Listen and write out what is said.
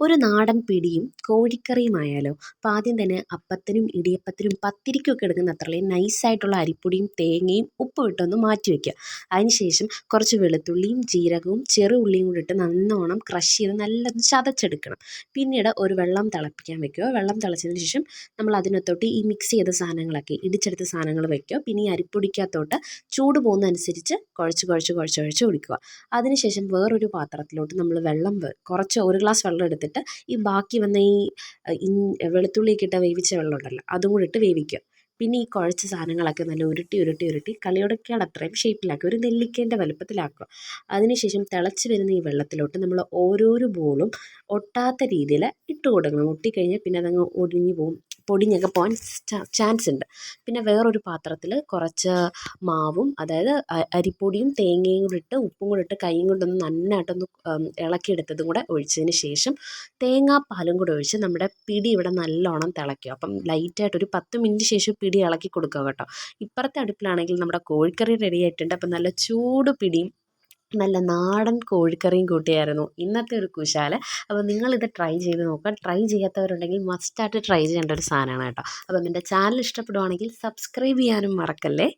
ഒരു നാടൻ പിടിയും കോഴിക്കറിയുമായാലോ? അപ്പോൾ ആദ്യം തന്നെ അപ്പത്തിനും ഇടിയപ്പത്തിനും പത്തിരിക്കൊക്കെ എടുക്കുന്ന അത്രയും നൈസായിട്ടുള്ള അരിപ്പൊടിയും തേങ്ങയും ഉപ്പും ഇട്ടൊന്ന് മാറ്റി വയ്ക്കുക. അതിന് ശേഷം കുറച്ച് വെളുത്തുള്ളിയും ജീരകവും ചെറുള്ളിയും കൂടി ഇട്ട് നല്ലോണം ക്രഷ് ചെയ്ത് നല്ലൊന്ന് ചതച്ചെടുക്കണം. പിന്നീട് ഒരു വെള്ളം തിളപ്പിക്കാൻ വെക്കുക. വെള്ളം തിളച്ചതിന് ശേഷം നമ്മൾ അതിനകത്തോട്ട് ഈ മിക്സ് ചെയ്ത സാധനങ്ങളൊക്കെ ഇടിച്ചെടുത്ത സാധനങ്ങൾ വയ്ക്കുക. പിന്നെ ഈ അരിപ്പൊടിക്കകത്തോട്ട് ചൂട് പോകുന്നതനുസരിച്ച് കുഴച്ച് ഒഴിക്കുക. അതിനുശേഷം വേറൊരു പാത്രത്തിലോട്ട് നമ്മൾ കുറച്ച് ഒരു ഗ്ലാസ് വെള്ളം എടുത്തിട്ട് ഈ ബാക്കി വന്ന ഈ വെളുത്തുള്ളിയൊക്കെ ഇട്ട് വേവിച്ച വെള്ളം ഉണ്ടല്ലോ അതും കൂടി ഇട്ട് വേവിക്കുക. പിന്നെ ഈ കുഴച്ച സാധനങ്ങളൊക്കെ നല്ല ഉരുട്ടി കളിയുടക്കയുടെ അത്രയും ഷേപ്പിലാക്കുക, ഒരു നെല്ലിക്കേൻ്റെ വലുപ്പത്തിലാക്കുക. അതിനുശേഷം തിളച്ച് വരുന്ന ഈ വെള്ളത്തിലോട്ട് നമ്മൾ ഓരോരോ ബോളും ഒട്ടാത്ത രീതിയിൽ ഇട്ട് കൊടുക്കണം. ഒട്ടിക്കഴിഞ്ഞാൽ പിന്നെ അതങ്ങ് ഒടിഞ്ഞു പോകും, പൊടിഞ്ഞൊക്കെ പോകാൻ ചാൻസ് ഉണ്ട്. പിന്നെ വേറൊരു പാത്രത്തിൽ കുറച്ച് മാവും, അതായത് അരിപ്പൊടിയും തേങ്ങയും കൂടി ഇട്ട് ഉപ്പും കൂടി ഇട്ട് കൈയും കൊണ്ടൊന്ന് നന്നായിട്ടൊന്ന് ഇളക്കിയെടുത്തതും കൂടെ ഒഴിച്ചതിന് ശേഷം തേങ്ങാപ്പാലും കൂടെ ഒഴിച്ച് നമ്മുടെ പിടി ഇവിടെ നല്ലോണം തിളയ്ക്കുക. അപ്പം ലൈറ്റായിട്ട് ഒരു 10 മിനിറ്റ് ശേഷം പിടി ഇളക്കി കൊടുക്കുക കേട്ടോ. ഇപ്പുറത്തെ അടുപ്പിലാണെങ്കിൽ നമ്മുടെ കോഴിക്കറി റെഡി ആയിട്ടുണ്ട്. അപ്പം നല്ല ചൂട് പിടിയും നല്ല നാടൻ കോഴിക്കറിയും കൂട്ടിയായിരുന്നു ഇന്നത്തെ ഒരു കുശാല്. അപ്പോൾ നിങ്ങളിത് ട്രൈ ചെയ്ത് നോക്കുക. ട്രൈ ചെയ്യാത്തവരുണ്ടെങ്കിൽ മസ്റ്റായിട്ട് ട്രൈ ചെയ്യേണ്ട ഒരു സാധനമാണ് കേട്ടോ. അപ്പം എൻ്റെ ചാനൽ ഇഷ്ടപ്പെടുവാണെങ്കിൽ സബ്സ്ക്രൈബ് ചെയ്യാനും മറക്കല്ലേ.